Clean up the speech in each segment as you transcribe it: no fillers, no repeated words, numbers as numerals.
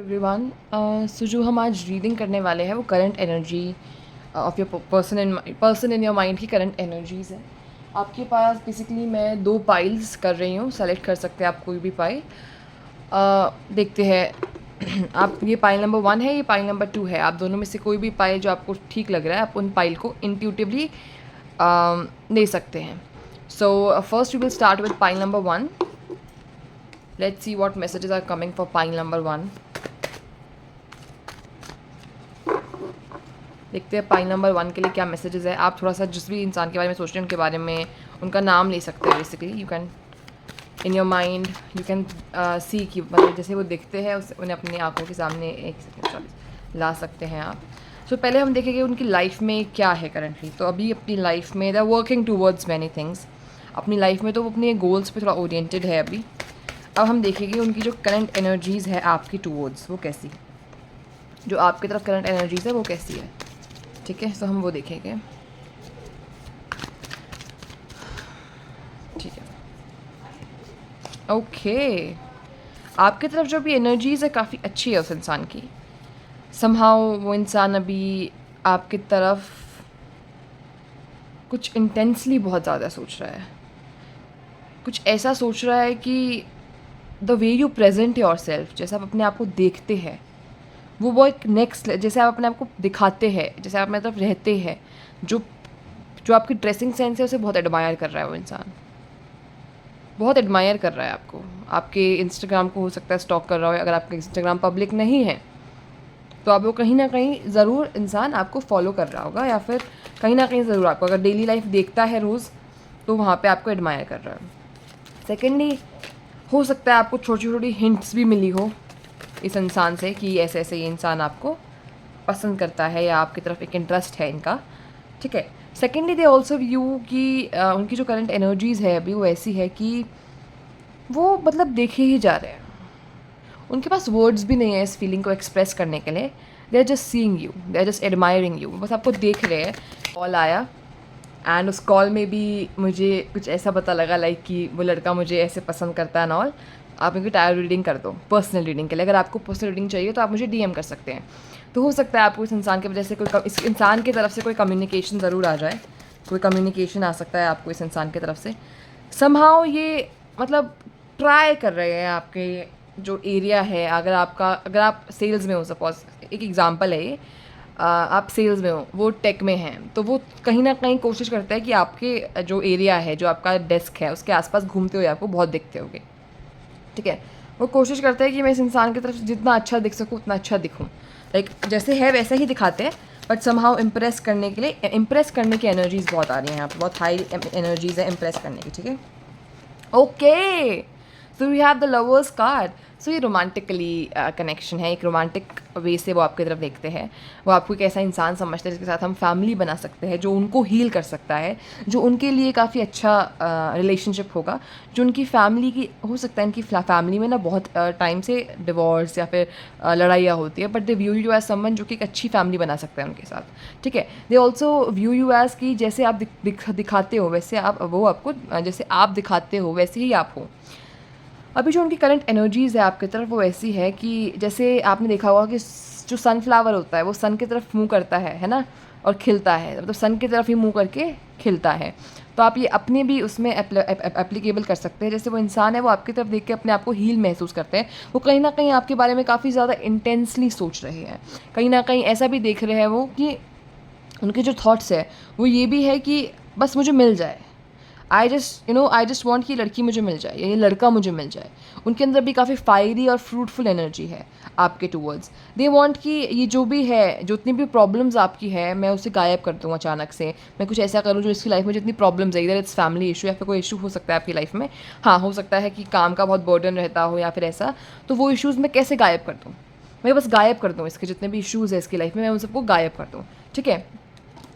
Everyone. सो जो हम आज रीडिंग करने वाले हैं वो current energy of your person in your mind की करंट एनर्जीज़ है। आपके पास बेसिकली मैं दो पाइल्स कर रही हूँ, सेलेक्ट कर सकते हैं आप कोई भी पाइल। देखते हैं आप, ये पाइल नंबर 1 है, ये पाइल नंबर 2 है। आप दोनों में से कोई भी पाइल जो आपको ठीक लग रहा है आप उन पाइल को इंट्यूटिवली ले सकते हैं। So first we will start with pile number 1। Let's see what messages are coming for pile number 1. देखते हैं पाइल नंबर 1 के लिए क्या मैसेजेस है। आप थोड़ा सा जिस भी इंसान के बारे में सोच रहे हैं उनके बारे में उनका नाम ले सकते हैं। Basically you can in your mind you can see कि मतलब जैसे वो दिखते हैं उन्हें अपनी आंखों के सामने एक सेकेंड ला सकते हैं आप। सो पहले हम देखेंगे उनकी लाइफ में क्या है करंटली। तो अभी अपनी लाइफ में they are working towards many things. अपनी लाइफ में तो वो अपने गोल्स पे थोड़ा ओरिएंटेड है अभी। अब हम देखेंगे उनकी जो करंट एनर्जीज़ है आपकी टूवर्ड्स वो कैसी, जो आपकी तरफ करंट एनर्जीज़ है वो कैसी है। ठीक है, तो हम वो देखेंगे। ठीक है, ओके। आपकी तरफ जो भी एनर्जीज़ है काफ़ी अच्छी है उस इंसान की। समहाउ वो इंसान अभी आपकी तरफ कुछ इंटेंसली बहुत ज़्यादा सोच रहा है। कुछ ऐसा सोच रहा है कि the way you present your self, जैसे आप अपने आप को देखते हैं वो एक नेक्स्ट, जैसे आप अपने आप को दिखाते हैं, जैसे आप मेरी तरफ रहते हैं, जो जो आपकी ड्रेसिंग सेंस है उसे बहुत एडमायर कर रहा है वो इंसान। बहुत एडमायर कर रहा है आपको। आपके इंस्टाग्राम को हो सकता है स्टॉक कर रहा हो। अगर आपका इंस्टाग्राम पब्लिक नहीं है तो आप वो कहीं ना कहीं ज़रूर इंसान आपको फॉलो कर रहा होगा, या फिर कहीं ना कहीं ज़रूर आपको अगर डेली लाइफ देखता है रोज़ तो वहाँ पे आपको एडमायर कर रहा है। सेकेंडली हो सकता है आपको छोटी छोटी हिंट्स भी मिली हो इस इंसान से कि ऐसे ऐसे ये इंसान आपको पसंद करता है या आपकी तरफ एक इंटरेस्ट है इनका। ठीक है। सेकेंडली दे ऑल्सो व्यू कि उनकी जो करंट एनर्जीज़ है अभी वो ऐसी है कि वो मतलब देखे ही जा रहे हैं। उनके पास वर्ड्स भी नहीं है इस फीलिंग को एक्सप्रेस करने के लिए। They are just seeing you, they are just admiring you. बस आपको देख रहे हैं। कॉल आया एंड उस कॉल में भी मुझे कुछ ऐसा पता लगा लाइक कि वो लड़का मुझे ऐसे पसंद करता है ना। ऑल आप इनकी टायर रीडिंग कर दो पर्सनल रीडिंग के लिए। अगर आपको पर्सनल रीडिंग चाहिए तो आप मुझे डीएम कर सकते हैं। तो हो सकता है आपको इस इंसान की वजह से इस इंसान की तरफ से कोई कम्युनिकेशन ज़रूर आ जाए। कोई कम्युनिकेशन आ सकता है आपको इस इंसान की तरफ से। समहाउ ये मतलब ट्राई कर रहे हैं आपके जो एरिया है। अगर आप सेल्स में हो, सपोज एक एग्जांपल है ये, आप सेल्स में हो, वो टेक में हैं, तो वो कहीं ना कहीं कोशिश करता है कि आपके जो एरिया है, जो आपका डेस्क है उसके आसपास घूमते हुए आपको बहुत दिखते होंगे। ठीक है, वो कोशिश करता है कि मैं इस इंसान की तरफ जितना अच्छा दिख सकूँ उतना अच्छा दिखूँ। लाइक जैसे है वैसा ही दिखाते हैं, बट समहाउ इम्प्रेस करने के लिए, इम्प्रेस करने की एनर्जीज़ बहुत आ रही हैं यहाँ पर। बहुत हाई एनर्जीज़ है इम्प्रेस करने की। ठीक है, okay. So we have the lovers card. So ये रोमांटिकली कनेक्शन है, एक रोमांटिक वे से वो आपकी तरफ देखते हैं। वो आपको एक ऐसा इंसान समझते हैं जिसके साथ हम फैमिली बना सकते हैं, जो उनको हील कर सकता है, जो उनके लिए काफ़ी अच्छा रिलेशनशिप होगा, जो उनकी फैमिली की हो सकता है। इनकी फैमिली में ना बहुत टाइम से डिवोर्स या फिर लड़ाइयाँ होती है, but they view you as someone जो कि एक अच्छी फैमिली बना सकता है उनके साथ। ठीक है, they also view you as कि जैसे आप दिखाते हो वैसे आप, वो आपको जैसे आप दिखाते हो वैसे ही आप हो। अभी जो उनकी करंट एनर्जीज़ है आपकी तरफ वो ऐसी है कि जैसे आपने देखा होगा कि जो सनफ्लावर होता है वो सन की तरफ मुँह करता है ना, और खिलता है, मतलब सन की तरफ ही मुँह करके खिलता है। तो आप ये अपने भी उसमें एप्लीकेबल कर सकते हैं। जैसे वो इंसान है वो आपकी तरफ देख के अपने आप को हील महसूस करते हैं। वो कहीं ना कहीं आपके बारे में काफ़ी ज़्यादा इंटेंसली सोच रहे हैं। कहीं ना कहीं ऐसा भी देख रहे हैं वो कि उनके जो थॉट्स है वो ये भी है कि बस मुझे मिल जाए। आई जस्ट वॉन्ट कि लड़की मुझे मिल जाए या ये लड़का मुझे मिल जाए। उनके अंदर भी काफ़ी फायरी और फ्रूटफुल एनर्जी है आपके टूवर्ड्स। दे वॉन्ट कि ये जो भी है, जो जितनी भी प्रॉब्लम्स आपकी है, मैं उसे गायब कर दूँ अचानक से। मैं कुछ ऐसा करूँ जो इसकी लाइफ में जितनी प्रॉब्लम्स है, इधर इट्स फैमिली इशू या फिर कोई इशू हो सकता है आपकी लाइफ में। हाँ, हो सकता है कि काम का बहुत बर्डन रहता हो या फिर ऐसा, तो वो इशूज़ मैं कैसे गायब कर दूँ। मैं बस गायब कर दूँ इसके जितने भी इशूज़ है इसकी लाइफ में, मैं उन सबको गायब कर दूँ। ठीक है,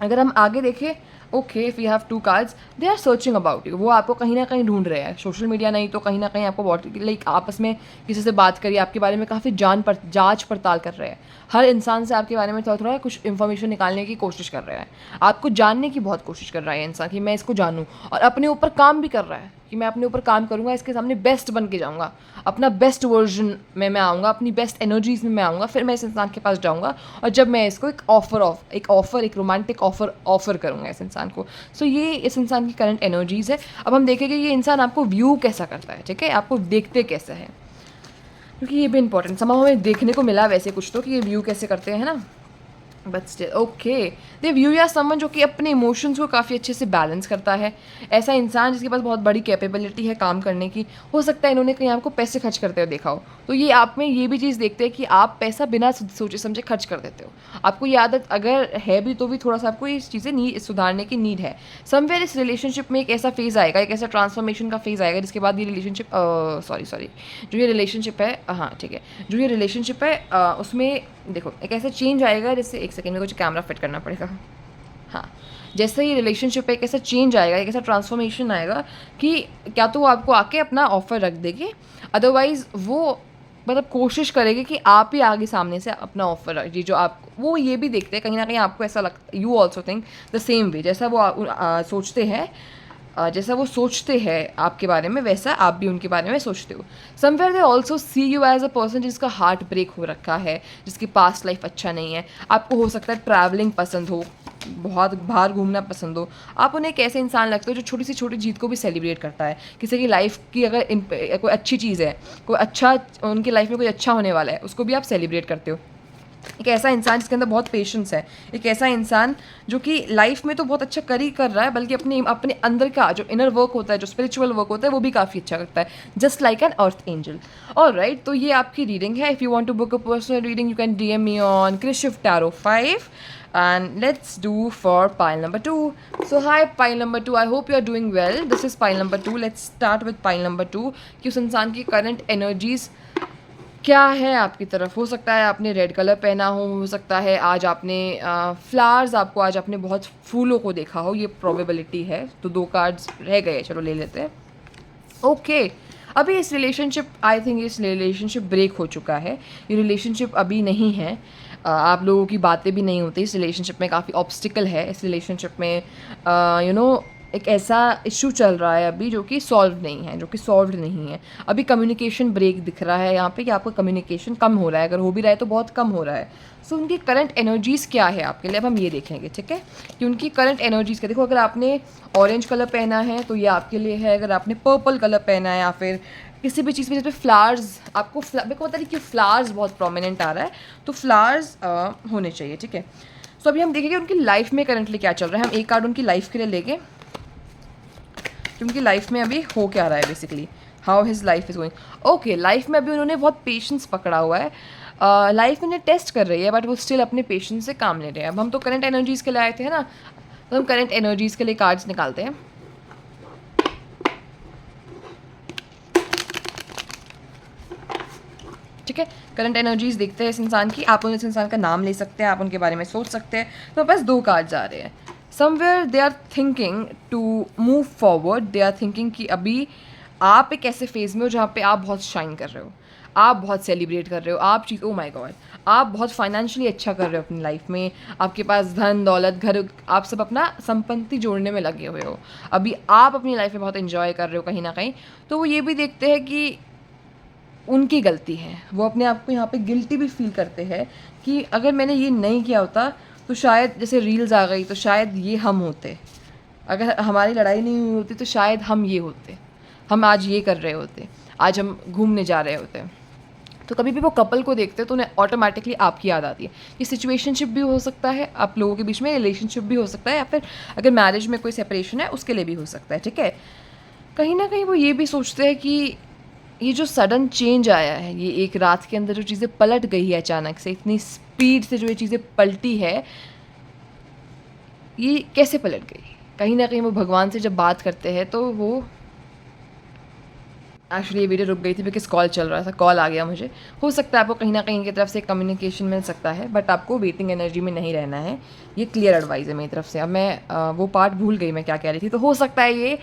अगर हम आगे देखें, okay, if you have 2 cards, they are searching about you. वो आपको कहीं ना कहीं ढूंढ रहे हैं। सोशल मीडिया नहीं तो कहीं ना कहीं आपको लाइक आपस में किसी से बात करिए, आपके बारे में काफ़ी जांच पड़ताल कर रहे हैं। हर इंसान से आपके बारे में थोड़ा थोड़ा कुछ इन्फॉर्मेशन निकालने की कोशिश कर रहे हैं। आपको जानने की बहुत कोशिश कर रहा है इंसान कि मैं इसको जानूँ, और अपने ऊपर काम भी कर रहा है। कि मैं अपने ऊपर काम करूँगा, इसके सामने बेस्ट बन के जाऊँगा, अपना बेस्ट वर्जन में मैं आऊँगा, अपनी बेस्ट एनर्जीज़ में मैं आऊँगा, फिर मैं इस इंसान के पास जाऊँगा और जब मैं इसको एक रोमांटिक ऑफ़र करूँगा इस इंसान को। सो ये इस इंसान की करंट एनर्जीज़ है। अब हम देखेंगे ये इंसान आपको व्यू कैसा करता है, ठीक है, आपको देखते कैसे हैं, क्योंकि ये भी इंपॉर्टेंट समा हमें देखने को मिला वैसे कुछ तो कि ये व्यू कैसे करते हैं ना, but still okay. They view या समवन जो कि अपने इमोशंस को काफ़ी अच्छे से बैलेंस करता है, ऐसा इंसान जिसके पास बहुत बड़ी कैपेबिलिटी है काम करने की। हो सकता है इन्होंने कहीं आपको पैसे खर्च करते हुए देखा हो, तो ये आप में ये भी चीज़ देखते हैं कि आप पैसा बिना सोचे समझे खर्च कर देते हो। आपको ये आदत अगर है भी तो भी थोड़ा सा आपको ये चीज़ें सुधारने की नीड है। समवेयर इस रिलेशनशिप में एक ऐसा फेज़ आएगा, एक ऐसा ट्रांसफॉर्मेशन का फेज़ आएगा जिसके बाद ये रिलेशनशिप सॉरी जो ये रिलेशनशिप है, हाँ ठीक है, जो ये रिलेशनशिप है उसमें देखो एक ऐसा चेंज आएगा, जैसे एक सेकेंड में कुछ कैमरा फिट करना पड़ेगा। हाँ, जैसे ये रिलेशनशिप है एक ऐसा चेंज आएगा, एक ऐसा ट्रांसफॉर्मेशन आएगा कि क्या तो वो आपको आके अपना ऑफ़र रख देगी, अदरवाइज़ वो मतलब कोशिश करेगी कि आप ही आगे सामने से अपना ऑफ़र रख, जो आप वो ये भी देखते हैं कहीं ना कहीं आपको ऐसा लगता, you also think the same way, जैसा वो सोचते हैं, जैसा वो सोचते हैं आपके बारे में वैसा आप भी उनके बारे में सोचते हो। Somewhere they also see you as a person जिसका हार्ट ब्रेक हो रखा है, जिसकी पास्ट लाइफ अच्छा नहीं है। आपको हो सकता है ट्रैवलिंग पसंद हो, बहुत बाहर घूमना पसंद हो, आप उन्हें एक ऐसे इंसान लगते हो जो छोटी सी छोटी जीत को भी सेलिब्रेट करता है। किसी की लाइफ की अगर कोई अच्छी चीज़ है, कोई अच्छा उनकी लाइफ में कोई अच्छा होने वाला है, उसको भी आप सेलिब्रेट करते हो। एक ऐसा इंसान जिसके अंदर बहुत पेशेंस है, एक ऐसा इंसान जो कि लाइफ में तो बहुत अच्छा कर ही कर रहा है, बल्कि अपने अपने अंदर का जो इनर वर्क होता है, जो स्पिरिचुअल वर्क होता है, वो भी काफ़ी अच्छा करता है, just like an earth angel. Alright, तो ये आपकी रीडिंग है। If you want to book a personal reading you can DM me on Krishif Tarot 5 and let's do for pile number 2. So hi pile number 2, I hope you are doing well. This is pile number 2. Let's start with pile number 2 कि उस इंसान की current energies क्या है आपकी तरफ। हो सकता है आपने रेड कलर पहना हो सकता है आज आपने फ्लावर्स, आपको आज आपने बहुत फूलों को देखा हो, ये प्रोबेबिलिटी है। तो 2 कार्ड्स रह गए, चलो ले लेते हैं। ओके, अभी इस रिलेशनशिप, आई थिंक इस रिलेशनशिप ब्रेक हो चुका है, ये रिलेशनशिप अभी नहीं है। आप लोगों की बातें भी नहीं होती इस रिलेशनशिप में, काफ़ी ऑब्स्टिकल है इस रिलेशनशिप में। यू नो एक ऐसा इशू चल रहा है अभी जो कि सॉल्व नहीं है। अभी कम्युनिकेशन ब्रेक दिख रहा है यहाँ पे कि आपका कम्युनिकेशन कम हो रहा है, अगर हो भी रहा है तो बहुत कम हो रहा है। सो उनकी करंट एनर्जीज़ क्या है आपके लिए, अब हम ये देखेंगे, ठीक है, कि उनकी करंट एनर्जीज़ क्या। देखो, अगर आपने ऑरेंज कलर पहना है तो ये आपके लिए है, अगर आपने पर्पल कलर पहना है या फिर किसी भी चीज़ में जिसमें फ्लावर्स, आपको मेरे को पता नहीं कि फ्लावर्स बहुत प्रोमिनेंट आ रहा है, तो फ्लावर्स होने चाहिए, ठीक है। सो अभी हम देखेंगे उनकी लाइफ में करंटली क्या चल रहा है। हम एक कार्ड उनकी लाइफ के लिए लेंगे कि उनकी लाइफ में अभी हो क्या रहा है, basically how his life is going. Okay, life में अभी उन्होंने बहुत पेशेंस पकड़ा हुआ है, लाइफ उन्हें टेस्ट कर रही है, बट वो स्टिल अपने पेशेंस से काम ले रहे हैं। अब हम तो करंट एनर्जीज़ के लिए आए थे ना, तो हम करंट एनर्जीज़ के लिए कार्ड्स निकालते हैं। ठीक है, करंट एनर्जीज़ देखते हैं इस इंसान की। आप इस इंसान का नाम ले सकते हैं, आप उनके बारे में सोच सकते हैं। तो बस 2 कार्ड्स आ रहे हैं। Somewhere they are thinking to move forward, they are thinking कि अभी आप एक ऐसे फेज़ में हो जहाँ पे आप बहुत शाइन कर रहे हो, आप बहुत सेलिब्रेट कर रहे हो, आप चीज़, ओह माय गॉड, आप बहुत फाइनेंशियली अच्छा कर रहे हो अपनी लाइफ में, आपके पास धन दौलत घर, आप सब अपना संपत्ति जोड़ने में लगे हुए हो। अभी आप अपनी लाइफ में बहुत इन्जॉय कर रहे हो कहीं ना कहीं। तो वो ये भी देखते हैं कि उनकी गलती है, वो अपने आप को यहाँ पे गिल्टी भी फील करते हैं कि अगर मैंने ये नहीं किया होता तो शायद, जैसे रील्स आ गई तो शायद ये हम होते, अगर हमारी लड़ाई नहीं हुई होती तो शायद हम ये होते, हम आज ये कर रहे होते, आज हम घूमने जा रहे होते। तो कभी भी वो कपल को देखते तो उन्हें ऑटोमेटिकली आपकी याद आती है। ये सिचुएशनशिप भी हो सकता है आप लोगों के बीच में, रिलेशनशिप भी हो सकता है, या फिर अगर मैरिज में कोई सेपरेशन है उसके लिए भी हो सकता है, ठीक है। कहीं ना कहीं वो ये भी सोचते हैं कि ये जो सडन चेंज आया है, ये एक रात के अंदर जो चीज़ें पलट गई है अचानक से, इतनी स्पीड से जो ये चीज़ें पलटी है, ये कैसे पलट गई। कहीं ना कहीं वो भगवान से जब बात करते हैं तो वो, एक्चुअली ये वीडियो रुक गई थी बिकॉज कॉल चल रहा था, कॉल आ गया मुझे। हो सकता है आपको कहीं ना कहीं की तरफ से कम्युनिकेशन मिल सकता है, बट आपको वेटिंग एनर्जी में नहीं रहना है, ये क्लियर एडवाइस है मेरी तरफ से। अब मैं वो पार्ट भूल गई मैं क्या कह रही थी। तो हो सकता है ये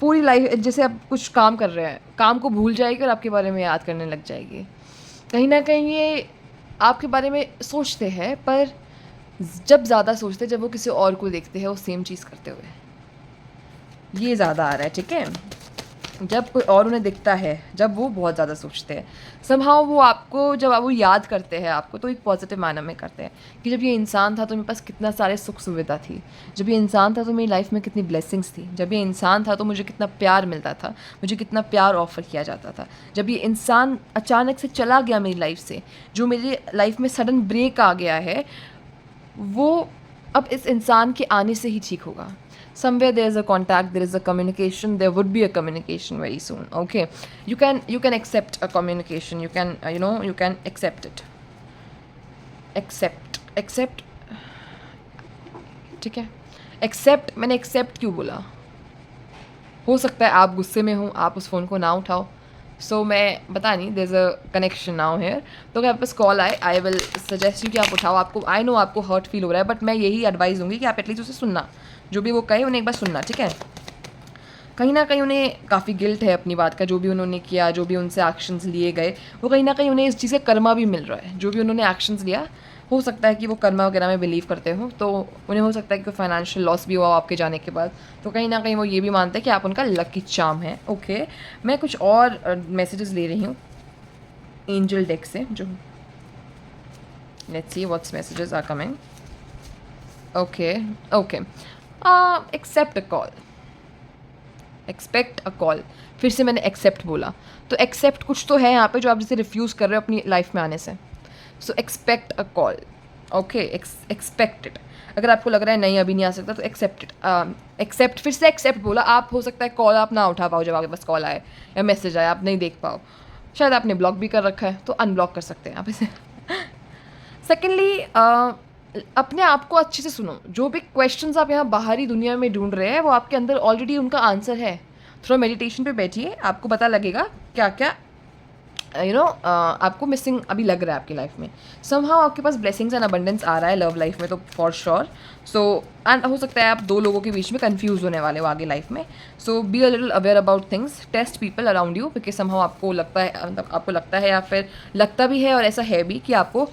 पूरी लाइफ, जैसे आप कुछ काम कर रहे हैं, काम को भूल जाएगी और आपके बारे में याद करने लग जाएगी। कहीं ना कहीं ये आपके बारे में सोचते हैं, पर जब ज़्यादा सोचते हैं जब वो किसी और को देखते हैं वो सेम चीज़ करते हुए, ये ज़्यादा आ रहा है, ठीक है। जब कोई और उन्हें दिखता है, जब वो बहुत ज़्यादा सोचते हैं, समहाउ वो आपको जब वो याद करते हैं आपको, तो एक पॉजिटिव मैनर में करते हैं कि जब ये इंसान था तो मेरे पास कितना सारे सुख सुविधा थी, जब ये इंसान था तो मेरी लाइफ में कितनी ब्लेसिंग्स थी, जब ये इंसान था तो मुझे कितना प्यार मिलता था, मुझे कितना प्यार ऑफर किया जाता था, जब ये इंसान अचानक से चला गया मेरी लाइफ से, जो मेरी लाइफ में सडन ब्रेक आ गया है, वो अब इस इंसान के आने से ही ठीक होगा. Somewhere there is a contact, there is a communication, there would be a communication very soon. Okay, you can accept a communication, you can you can accept it. Accept ठीक है. एक्सेप्ट, मैंने एक्सेप्ट क्यों बोला? हो सकता है आप गुस्से में हो, आप उस फ़ोन को ना उठाओ, सो मैं पता नहीं, there is a connection now here. तो अगर आपके पास कॉल आए, आई विल सजेस्ट यू कि आप उठाओ. आपको आई नो आपको हर्ट फील हो रहा है, बट मैं यही एडवाइस दूंगी कि आप एटलीस्ट उसे सुनना, जो भी वो कहे उन्हें एक बार सुनना, ठीक है. कहीं ना कहीं उन्हें काफ़ी गिल्ट है अपनी बात का, जो भी उन्होंने किया, जो भी उनसे एक्शंस लिए गए, वो कहीं ना कहीं उन्हें इस चीज़ का कर्मा भी मिल रहा है. जो भी उन्होंने एक्शंस लिया, हो सकता है कि वो कर्मा वगैरह में बिलीव करते हो, तो उन्हें हो सकता है कि कोई फाइनेंशियल लॉस भी हुआ आपके जाने के बाद, तो कहीं ना कहीं वो ये भी मानते हैं कि आप उनका लकी चार्म है. ओके, मैं कुछ और मैसेजेस ले रही हूँ एंजल डेक से, जो let's see what's messages are coming. Okay accept a call, expect a call. फिर से मैंने एक्सेप्ट बोला, तो एक्सेप्ट कुछ तो है यहाँ पे जो आप जिसे रिफ्यूज़ कर रहे हो अपनी लाइफ में आने से. So expect a call. Okay, expect it. अगर आपको लग रहा है नहीं अभी नहीं आ सकता, तो एक्सेप्ट इट. एक्सेप्ट, फिर से एक्सेप्ट बोला. आप हो सकता है कॉल आप ना उठा पाओ जब आपके पास कॉल आए या मैसेज आए, आप नहीं देख पाओ, शायद आपने ब्लॉक भी कर रखा है, तो अनब्लॉक कर सकते हैं आप इसे. सेकेंडली, अपने आप को अच्छे से सुनो. जो भी क्वेश्चंस आप यहाँ बाहरी दुनिया में ढूंढ रहे हैं, वो आपके अंदर ऑलरेडी उनका आंसर है. थोड़ा मेडिटेशन पे बैठिए, आपको पता लगेगा क्या क्या आपको मिसिंग अभी लग रहा है आपकी लाइफ में. समहाउ आपके पास ब्लेसिंग्स एंड अबंडेंस आ रहा है लव लाइफ में, तो फॉर श्योर. सो एंड हो सकता है आप दो लोगों के बीच में कंफ्यूज होने वाले हो आगे लाइफ में. So be a little aware about things, test people around you, because somehow आपको लगता है, मतलब आपको लगता है या फिर लगता भी है और ऐसा है भी कि आपको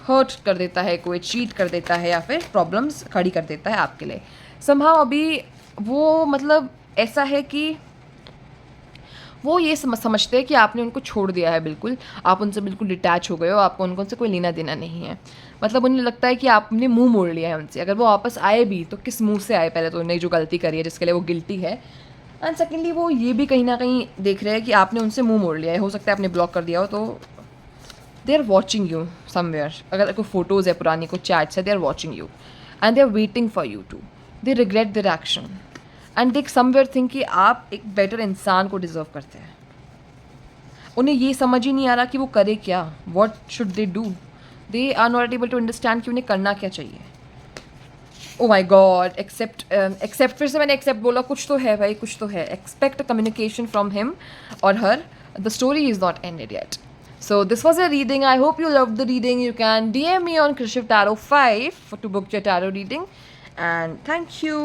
हर्ट कर देता है, कोई चीट कर देता है या फिर प्रॉब्लम्स खड़ी कर देता है आपके लिए. समहाउ अभी वो मतलब ऐसा है कि वो ये समझते हैं कि आपने उनको छोड़ दिया है, बिल्कुल आप उनसे बिल्कुल डिटैच हो गए हो, आपको उनसे कोई लेना देना नहीं है. मतलब उन्हें लगता है कि आपने मुंह मोड़ लिया है उनसे. अगर वो वापस आए भी तो किस मुंह से आए, पहले तो उन्हें जो गलती करी है जिसके लिए वो गिल्टी है, एंड सेकेंडली वो ये भी कहीं ना कहीं देख रहे हैं कि आपने उनसे मुंह मोड़ लिया है. हो सकता है आपने ब्लॉक कर दिया हो, तो they are watching you somewhere. अगर कोई फोटोज़ है पुरानी, कोई चैट्स है, they are watching you and they are waiting for you too. They regret their action and they somewhere think कि आप एक बेटर इंसान को डिजर्व करते हैं. उन्हें ये समझ ही नहीं आ रहा कि वो करे क्या, what should they do. They are not able to understand कि उन्हें करना क्या चाहिए. ओ माई गॉड, एक्सेप्ट फिर से मैंने एक्सेप्ट बोला. कुछ तो है भाई, कुछ तो है. एक्सपेक्ट कम्युनिकेशन फ्रॉम हिम और her. The story is not ended yet. So this was a reading. I hope you loved the reading. You can DM me on Krishiv Tarot 5 to book your tarot reading. And thank you.